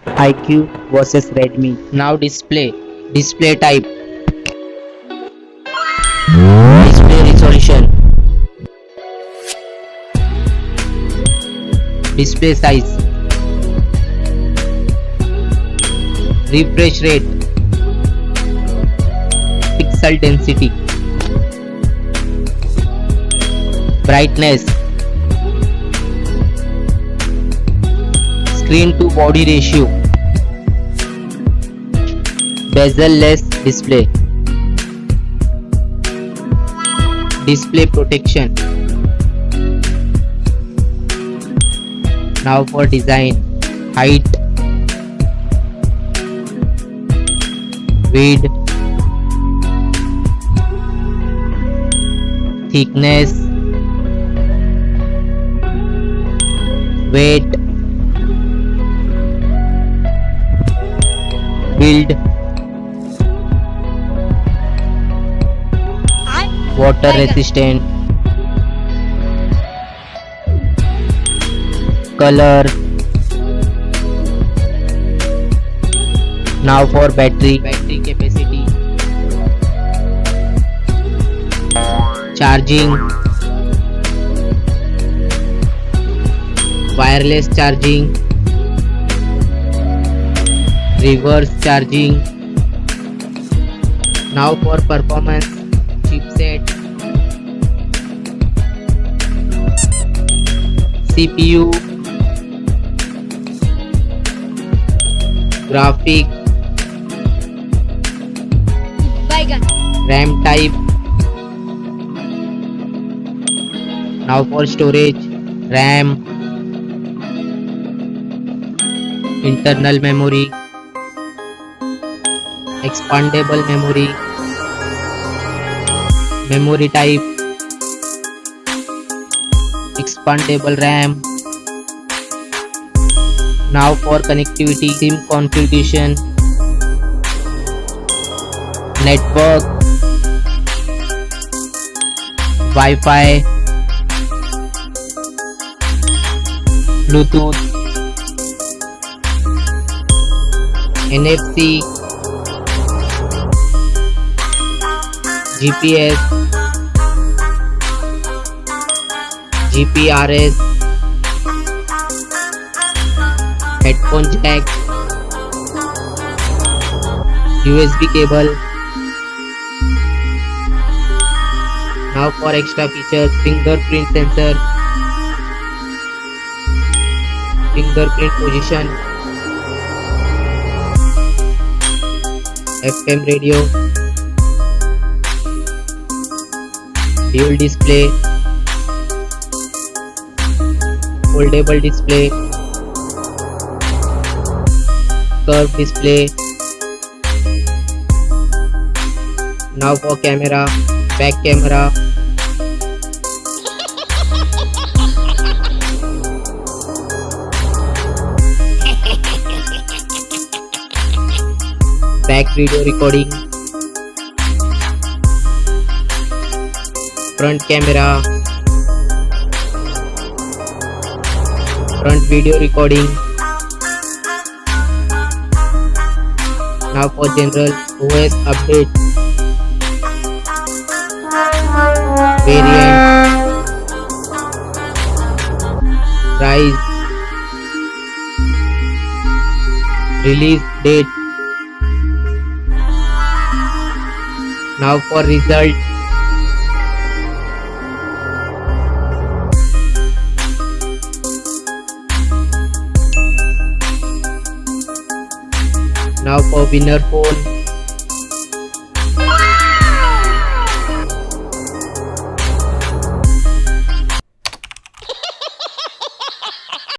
iQOO versus Redmi. Now display type, display resolution, display size, refresh rate, pixel density, brightness, screen to body ratio, bezel-less display, display protection. Now for design, height, width, thickness, weight, build, water resistant, color. Now for battery capacity, charging, wireless charging, reverse charging. Now for performance, chipset, CPU, graphic, RAM type. Now for storage, RAM, internal memory, expandable memory, memory type, expandable RAM. Now for connectivity, SIM configuration, network, Wi-Fi, Bluetooth, NFC, GPS, GPRS, headphone jack, USB cable. Now for extra features, fingerprint sensor, fingerprint position, FM radio, dual display, foldable display, curved display. Now for camera, back camera, back video recording, front camera, front video recording. Now for general OS update, variant, price, release date. Now for result, now for winner phone,